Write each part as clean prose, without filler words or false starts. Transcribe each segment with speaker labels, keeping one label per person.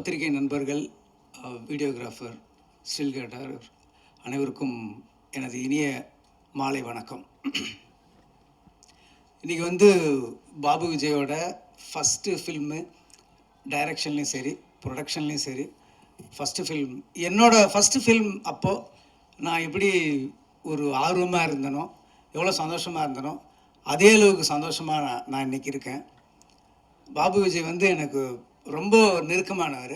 Speaker 1: பத்திரிகை நண்பர்கள், videographer, still cater அனைவருக்கும் எனது இனிய மாலை வணக்கம். இன்றைக்கி வந்து பாபு விஜயோட ஃபஸ்ட்டு ஃபில்மு, டைரக்ஷன்லேயும் சரி ப்ரொடக்ஷன்லேயும் சரி ஃபஸ்ட்டு ஃபில்ம். என்னோடய ஃபஸ்ட்டு ஃபில்ம் அப்போது நான் எப்படி ஒரு ஆர்வமாக இருந்தனோ, எவ்வளோ சந்தோஷமாக இருந்தனோ அதே அளவுக்கு சந்தோஷமாக நான் இன்றைக்கி இருக்கேன். பாபு விஜய் வந்து எனக்கு ரொம்ப நெருக்கமானவர்.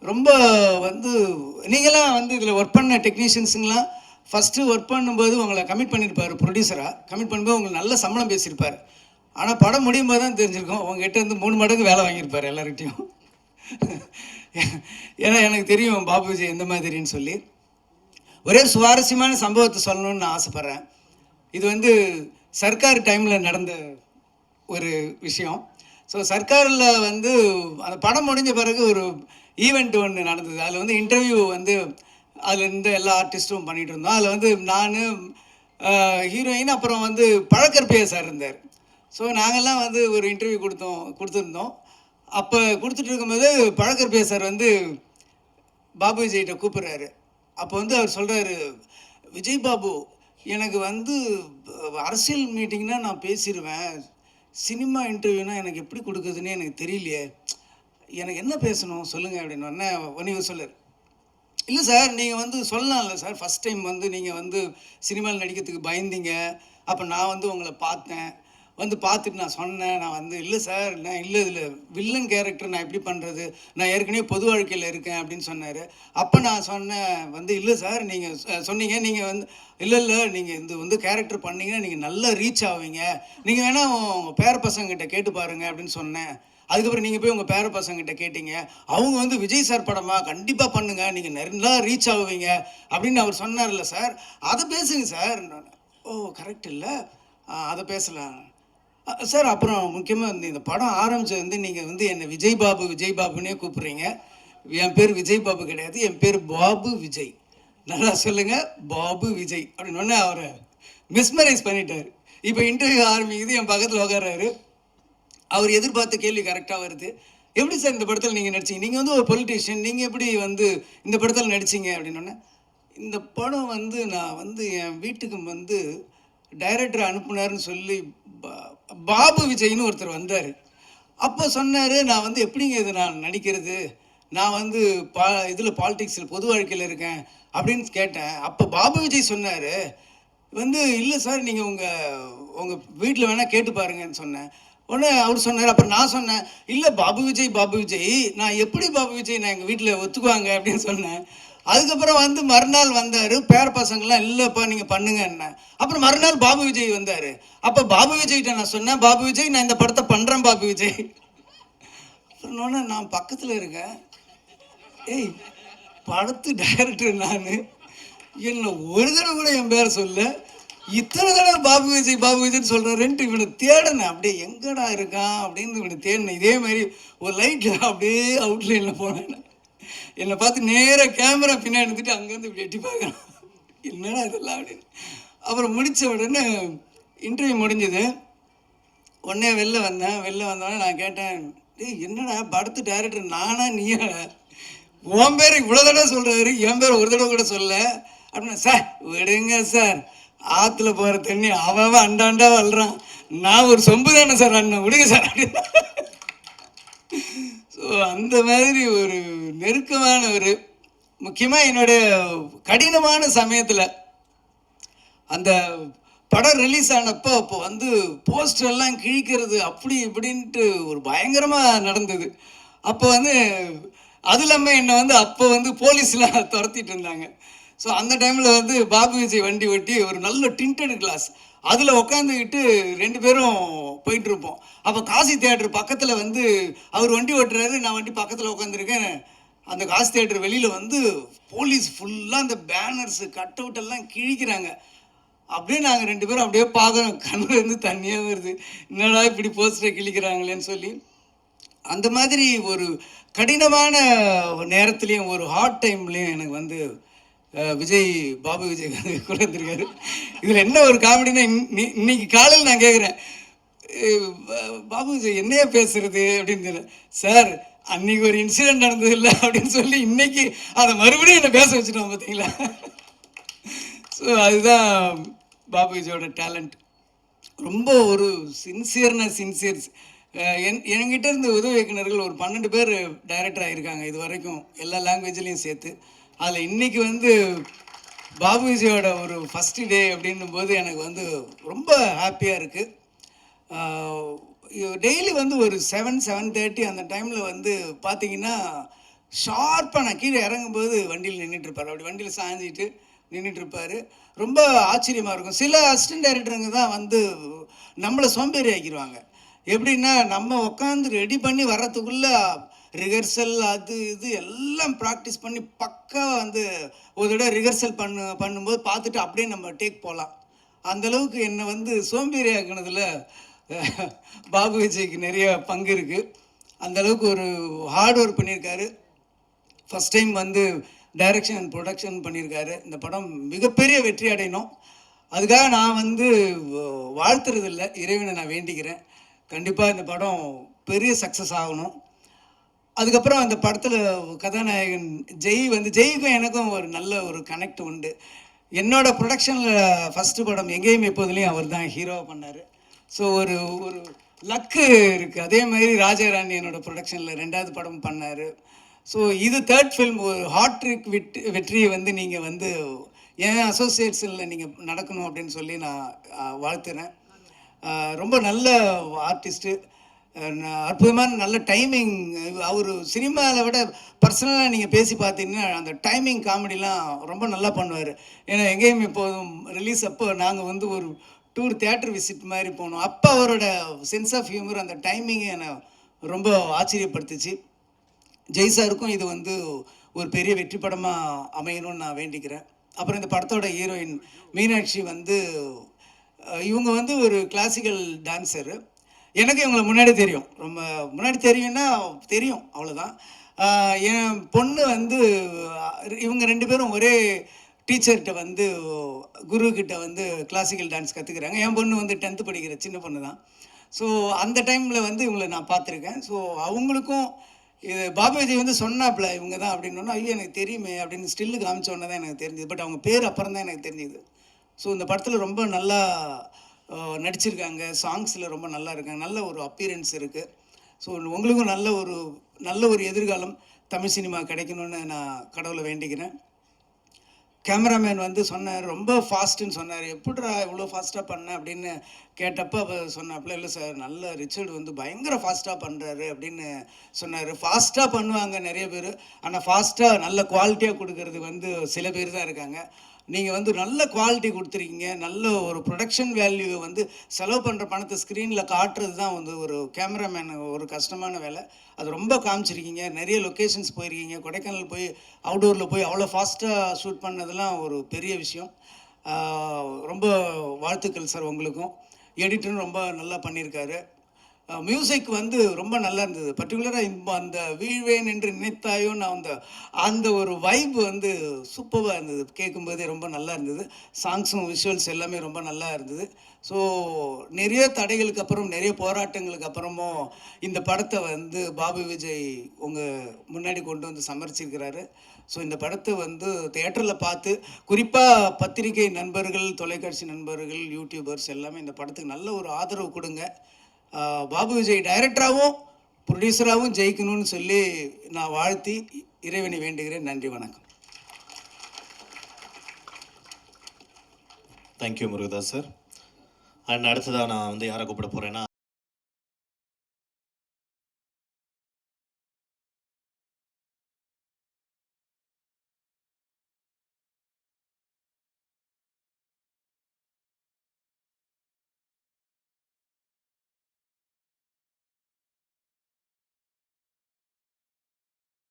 Speaker 1: ரொம்ப வந்து நீங்களாம் வந்து இதில் ஒர்க் பண்ண டெக்னீஷியன்ஸுங்களாம் ஃபஸ்ட்டு ஒர்க் பண்ணும்போது உங்களை கமிட் பண்ணியிருப்பார். ப்ரொடியூசராக கமிட் பண்ணும்போது உங்களுக்கு நல்ல சம்பளம் பேசியிருப்பார். ஆனால் படம் முடியும் போது தான் தெரிஞ்சிருக்கோம் உங்ககிட்ட இருந்து 3 மடங்கு வேலை வாங்கியிருப்பார் எல்லார்கிட்டையும். ஏன்னா எனக்கு தெரியும் பாபு விஜய் எந்த மாதிரின்னு சொல்லி. ஒரே சுவாரஸ்யமான சம்பவத்தை சொல்லணும்னு நான் ஆசைப்பட்றேன். இது வந்து சர்க்கார் டைமில் நடந்த ஒரு விஷயம். ஸோ சர்க்காரில் வந்து அந்த படம் முடிஞ்ச பிறகு ஒரு ஈவெண்ட் ஒன்று நடந்தது. அதில் வந்து இன்டர்வியூ வந்து அதில் இருந்த எல்லா ஆர்டிஸ்ட்டும் பண்ணிகிட்டு இருந்தோம். அதில் வந்து நான், ஹீரோயின், அப்புறம் வந்து பழக்கற்பையா சார் இருந்தார். ஸோ நாங்கள்லாம் வந்து ஒரு இன்டர்வியூ கொடுத்துருந்தோம். அப்போ கொடுத்துட்டு இருக்கும்போது பழக்கற்பையா சார் வந்து பாபு விஜய்கிட்ட கூப்பிட்றாரு. அப்போ வந்து அவர் சொல்கிறாரு, விஜய் பாபு, எனக்கு வந்து அரசியல் மீட்டிங்னால் நான் பேசிடுவேன், சினிமா இன்டர்வியூனால் எனக்கு எப்படி கொடுக்குதுன்னு எனக்கு தெரியலையே, எனக்கு என்ன பேசணும் சொல்லுங்கள் அப்படின்னு. உடனே சொல்லார், இல்லை சார் நீங்கள் வந்து சொல்லலாம்ல சார், ஃபஸ்ட் டைம் வந்து நீங்கள் வந்து சினிமாவில் நடிக்கிறதுக்கு பயந்தீங்க, அப்போ நான் வந்து உங்களை பார்த்தேன், வந்து பார்த்துட்டு நான் சொன்னேன், நான் வந்து இல்லை சார், நான் இல்லை இதில் வில்லன் கேரக்டர் நான் எப்படி பண்ணுறது, நான் ஏற்கனவே பொது வாழ்க்கையில் இருக்கேன் அப்படின்னு சொன்னார். அப்போ நான் சொன்னேன் வந்து, இல்லை சார் நீங்கள் சொன்னீங்க, நீங்கள் வந்து இல்லை நீங்கள் இந்த வந்து கேரக்டர் பண்ணிங்கன்னா நீங்கள் நல்லா ரீச் ஆவீங்க, நீங்கள் வேணால் உங்கள் பேர பசங்கிட்ட கேட்டு பாருங்கள் அப்படின்னு சொன்னேன். அதுக்கப்புறம் நீங்கள் போய் உங்கள் பேர பசங்கிட்ட கேட்டீங்க, அவங்க வந்து விஜய் சார் படமா கண்டிப்பாக பண்ணுங்கள், நீங்கள் நல்லா ரீச் ஆகுவீங்க அப்படின்னு அவர் சொன்னார்ல சார், அதை பேசுங்க சார். ஓ கரெக்ட் இல்லை, அதை பேசலாம் சார். அப்புறம் முக்கியமாக இந்த படம் ஆரம்பித்தது வந்து நீங்கள் வந்து என்னை விஜய் பாபுன்னே கூப்பிட்றீங்க. என் பேர் விஜய் பாபு கிடையாது, என் பேர் பாபு விஜய், நல்லா சொல்லுங்கள் பாபு விஜய் அப்படின்னு அவரை மிஸ்மரைஸ் பண்ணிட்டார். இப்போ இன்டர்வியூ ஆரம்பிக்குது, என் பக்கத்தில் உட்கார்றாரு. அவர் எதிர்பார்த்த கேள்வி கரெக்டாக வருது. எப்படி சார் இந்த படத்தில் நீங்கள் நடிச்சிங்க, நீங்கள் வந்து ஒரு பொலிட்டீஷியன், நீங்கள் எப்படி வந்து இந்த படத்தில் நடிச்சிங்க அப்படின்னோடனே, இந்த படம் வந்து நான் வந்து என் வீட்டுக்கு வந்து டைரக்டர் அனுப்புனார்னு சொல்லி பாபு விஜய்னு ஒருத்தர் வந்தார். அப்போ சொன்னார், நான் வந்து எப்படிங்க இது நான் நடிக்கிறது, நான் வந்து இதில் பாலிடிக்ஸில் பொது வாழ்க்கையில் இருக்கேன் அப்படின்னு கேட்டேன். அப்போ பாபு விஜய் சொன்னார் வந்து, இல்லை சார் நீங்கள் உங்கள் வீட்டில் வேணால் கேட்டு பாருங்கன்னு சொன்னேன். உடனே அவர் சொன்னார். அப்புறம் நான் சொன்னேன், இல்லை பாபு விஜய், நான் எப்படி பாபு விஜய் நான் எங்கள் வீட்டில் ஒத்துக்குவாங்க அப்படின்னு சொன்னேன். அதுக்கப்புறம் வந்து மறுநாள் வந்தார், பேர பசங்கள்லாம் இல்லைப்பா நீங்கள் பண்ணுங்க என்ன. அப்புறம் மறுநாள் பாபு விஜய் வந்தார். அப்போ பாபு விஜய்கிட்ட நான் சொன்னேன், பாபு விஜய் நான் இந்த படத்தை பண்ணுறேன் பாபு விஜய். சொன்னோன்னே நான் பக்கத்தில் இருக்கேன், ஏய் படத்து டைரக்டர் நான், என்ன ஒரு தடவை கூட என் பேரை சொல்ல, இத்தனை தடவை பாபு விஜய்னு சொல்கிறேன்ட்டு இவனை தேடினேன். அப்படியே எங்கடா இருக்கான் அப்படின்னு இவனை தேடினேன். இதே மாதிரி ஒரு லைட்டில் அப்படியே அவுட்லைனில் போனேன். என்னை பார்த்து நேராக கேமரா பின்னாடி எடுத்துட்டு அங்கேருந்து இப்படி எட்டி பார்க்குறான், என்னடா இதெல்லாம் அப்படின்னு. அப்புறம் முடித்த உடனே இன்டர்வியூ முடிஞ்சது. உடனே வெளில வந்தோடனே நான் கேட்டேன், என்னடா படத்து டைரக்டர் நானா நீயா, உன் பேர் இவ்வளோ தடவை சொல்கிறாரு, என் பேர் ஒரு தடவை கூட சொல்ல அப்படின்னா. சார் விடுங்க சார், ஆற்றுல போகிற தண்ணி அவன் அண்டாண்டா வளரான், நான் ஒரு சொம்பு தானே சார் அண்ணன், விடுங்க சார் அப்படின்னு. ஸோ அந்த மாதிரி ஒரு நெருக்கமான ஒரு, முக்கியமாக என்னுடைய கடினமான சமயத்தில் அந்த படம் ரிலீஸ் ஆனப்போ அப்போ வந்து போஸ்டர்லாம் கிழிக்கிறது அப்படி இப்படின்ட்டு ஒரு பயங்கரமாக நடந்தது. அப்போ வந்து அது இல்லாமல் என்னை வந்து அப்போ வந்து போலீஸ்லாம் துரத்திட்டு இருந்தாங்க. ஸோ அந்த டைமில் வந்து பாபு விஜய் வண்டி ஓட்டி ஒரு நல்ல டிண்டட் கிளாஸ் அதில் உட்காந்துக்கிட்டு 2 பேரும் போயிட்டுருப்போம். அப்போ காசி தியேட்டர் பக்கத்தில் வந்து அவர் வண்டி ஓட்டுறாரு, நான் வண்டி பக்கத்தில் உட்காந்துருக்கேன். அந்த காசி தியேட்டர் வெளியில் வந்து போலீஸ் ஃபுல்லாக அந்த பேனர்ஸு கட் அவுட்டெல்லாம் கிழிக்கிறாங்க. அப்படியே நாங்கள் 2 பேரும் அப்படியே பார்க்குறோம், கண்ணுலேருந்து தண்ணியாக வருது, என்னடா இப்படி போஸ்டரை கிழிக்கிறாங்களேன்னு சொல்லி. அந்த மாதிரி ஒரு கடினமான நேரத்துலேயும் ஒரு ஹார்ட் டைம்லேயும் எனக்கு வந்து பாபு விஜய் கூட இருந்திருக்காரு. இதில் என்ன ஒரு காமெடினா, இன்னைக்கு காலையில் நான் கேட்குறேன், பாபு விஜய் என்னையா பேசுறது அப்படின்னு. சார் அன்னைக்கு ஒரு இன்சிடென்ட் நடந்தது இல்லை அப்படின்னு சொல்லி இன்னைக்கு அதை மறுபடியும் என்னை பேச வச்சுட்டோம் பார்த்தீங்களா. ஸோ அதுதான் பாபு விஜயோட டேலண்ட். ரொம்ப ஒரு சின்சியர். என்கிட்ட இருந்த உதவி இயக்குனர்கள் ஒரு 12 பேர் டைரக்டர் ஆகியிருக்காங்க இது வரைக்கும், எல்லா லாங்குவேஜ்லேயும் சேர்த்து. அதில் இன்னைக்கு வந்து பாபு விஜயோட ஒரு ஃபஸ்ட்டு டே அப்படின்னும் போது எனக்கு வந்து ரொம்ப ஹாப்பியாக இருக்குது. டெய்லி வந்து ஒரு 7:30 அந்த டைமில் வந்து பார்த்தீங்கன்னா ஷார்ப்பாக நான் கீழே இறங்கும்போது வண்டியில் நின்றுட்டுருப்பார். அப்படி வண்டியில் சாஞ்சிட்டு நின்றுட்டுருப்பார். ரொம்ப ஆச்சரியமாக இருக்கும். சில அசிஸ்டன்ட் டைரக்டருங்க தான் வந்து நம்மளை சோம்பேறி ஆக்கிடுவாங்க. எப்படின்னா நம்ம உட்காந்து ரெடி பண்ணி வர்றதுக்குள்ளே ரிஹர்சல் அது இது எல்லாம் ப்ராக்டிஸ் பண்ணி பக்காவாக வந்து ஒரு தடவை ரிஹர்சல் பண்ணும்போது பார்த்துட்டு அப்படியே நம்ம டேக் போகலாம். அந்தளவுக்கு என்னை வந்து சோம்பேறி ஆக்கினதில் பாபு விஜய்க்கு நிறைய பங்கு இருக்குது. அந்தளவுக்கு ஒரு ஹார்ட் ஒர்க் பண்ணியிருக்காரு. ஃபஸ்ட் டைம் வந்து டைரக்ஷன் அண்ட் ப்ரொடக்ஷன் பண்ணியிருக்காரு. இந்த படம் மிகப்பெரிய வெற்றி அடையணும். அதுக்காக நான் வந்து வாழ்த்துறதில்லை, இறைவனை நான் வேண்டிக்கிறேன். கண்டிப்பாக இந்த படம் பெரிய சக்ஸஸ் ஆகணும். அதுக்கப்புறம் அந்த படத்தில் கதாநாயகன் ஜெய்க்கும் எனக்கும் ஒரு நல்ல ஒரு கனெக்ட் உண்டு. என்னோடய ப்ரொடக்ஷனில் ஃபஸ்ட்டு படம் எங்கேயும் எப்போதுலேயும் அவர் தான் ஹீரோவாக பண்ணார். ஸோ ஒரு ஒரு லக்கு இருக்குது. அதே மாதிரி ராஜாராணி என்னோடய ப்ரொடக்ஷனில் 2வது படம் பண்ணார். ஸோ இது 3rd ஃபில்ம். ஒரு ஹாட்ரிக் வெற்றியை வந்து நீங்கள் வந்து என் அசோசியேட்ஸில் நீங்கள் நடக்கணும் அப்படின்னு சொல்லி நான் வாழ்த்துறேன். ரொம்ப நல்ல ஆர்டிஸ்ட்டு, அற்புதமான நல்ல டைமிங். அவர் சினிமாவில் விட பர்சனலாக நீங்கள் பேசி பார்த்தீங்கன்னா அந்த டைமிங் காமெடிலாம் ரொம்ப நல்லா பண்ணுவார். ஏன்னா எங்கேயும் இப்போதும் ரிலீஸ் அப்போ நாங்கள் வந்து ஒரு டூர் தியேட்டர் விசிட் மாதிரி போனோம். அப்போ அவரோட சென்ஸ் ஆஃப் ஹியூமர் அந்த டைமிங்கை என்னை ரொம்ப ஆச்சரியப்படுத்துச்சு. ஜெய் சாருக்கும் இது வந்து ஒரு பெரிய வெற்றி படமாக அமையணும்னு நான் வேண்டிக்கிறேன். அப்புறம் இந்த படத்தோட ஹீரோயின் மீனாட்சி வந்து இவங்க வந்து ஒரு கிளாசிக்கல் டான்ஸரு. எனக்கு இவங்களை முன்னாடி தெரியும், ரொம்ப முன்னாடி தெரியும்னா தெரியும், அவ்வளோதான். என் பொண்ணு வந்து இவங்க 2 பேரும் ஒரே டீச்சர்கிட்ட வந்து குருக்கிட்ட வந்து கிளாசிக்கல் டான்ஸ் கற்றுக்குறாங்க. என் பொண்ணு வந்து 10th படிக்கிற சின்ன பொண்ணு தான். ஸோ அந்த டைமில் வந்து இவங்களை நான் பார்த்துருக்கேன். ஸோ அவங்களுக்கும் இது பாபு விஜய் வந்து சொன்னாப்புல இவங்க தான் அப்படின்னோன்னா, ஐயோ எனக்கு தெரியுமே அப்படின்னு ஸ்டில்லு காமிச்சோன்னே தான் எனக்கு தெரிஞ்சுது. பட் அவங்க பேர் அப்புறம் தான் எனக்கு தெரிஞ்சுது. ஸோ இந்த படத்தில் ரொம்ப நல்லா நடிச்சிருக்காங்க. சாங்ஸில் ரொம்ப நல்லா இருக்காங்க. நல்ல ஒரு அப்பீரன்ஸ் இருக்குது. ஸோ உங்களுக்கும் நல்ல ஒரு எதிர்காலம் தமிழ் சினிமா கிடைக்கணும்னு நான் கடவுளை வேண்டிக்கிறேன். கேமராமேன் வந்து சொன்னார், ரொம்ப ஃபாஸ்ட்டுன்னு சொன்னார். எப்படிடா இவ்வளோ ஃபாஸ்ட்டாக பண்ண அப்படின்னு கேட்டப்போ அவர் சொன்னாப்புல, இல்லை சார் நல்ல ரிச்சர்டு வந்து பயங்கர ஃபாஸ்ட்டாக பண்ணுறாரு அப்படின்னு சொன்னார். ஃபாஸ்ட்டாக பண்ணுவாங்க நிறைய பேர், ஆனால் ஃபாஸ்ட்டாக நல்ல குவாலிட்டியாக கொடுக்கறது வந்து சில பேர் தான் இருக்காங்க. நீங்கள் வந்து நல்ல குவாலிட்டி கொடுத்துருக்கீங்க. நல்ல ஒரு ப்ரொடக்ஷன் வேல்யூவை வந்து செலவு பண்ணுற பணத்தை ஸ்க்ரீனில் காட்டுறது தான் வந்து ஒரு கேமராமேன் ஒரு கஷ்டமான வேலை. அது ரொம்ப காமிச்சிருக்கீங்க. நிறைய லொக்கேஷன்ஸ் போயிருக்கீங்க. கொடைக்கானல் போய் அவுடோரில் போய் அவ்வளோ ஃபாஸ்ட்டாக ஷூட் பண்ணதெல்லாம் ஒரு பெரிய விஷயம். ரொம்ப வாழ்த்துக்கள் சார் உங்களுக்கும். எடிட்டரும் ரொம்ப நல்லா பண்ணியிருக்காரு. மியூசிக் வந்து ரொம்ப நல்லா இருந்தது. பர்டிகுலராக அந்த வீழ்வேன் என்று நினைத்தாயோ நான் அந்த ஒரு வைப் வந்து சூப்பராக இருந்தது. கேட்கும்போதே ரொம்ப நல்லா இருந்தது. சாங்ஸும் விஷுவல்ஸ் எல்லாமே ரொம்ப நல்லா இருந்தது. ஸோ நிறைய தடைகளுக்கு அப்புறம், நிறைய போராட்டங்களுக்கு அப்புறமும் இந்த படத்தை வந்து பாபு விஜய் உங்கள் முன்னாடி கொண்டு வந்து சமர்ப்பிச்சிருக்கிறாரு. ஸோ இந்த படத்தை வந்து தியேட்டரில் பார்த்து, குறிப்பாக பத்திரிகை நண்பர்கள், தொலைக்காட்சி நண்பர்கள், யூடியூபர்ஸ் எல்லாமே இந்த படத்துக்கு நல்ல ஒரு ஆதரவு கொடுங்க. பாபு விஜய் டைரக்டராகவும் ப்ரொடியூசராகவும் ஜெயிக்கணும்னு சொல்லி நான் வாழ்த்தி இறைவனை வேண்டுகிறேன். நன்றி, வணக்கம்.
Speaker 2: Thank you Murugadoss sir. அண்ட் அடுத்ததாக நான் வந்து யாரை கூப்பிட போகிறேன்னா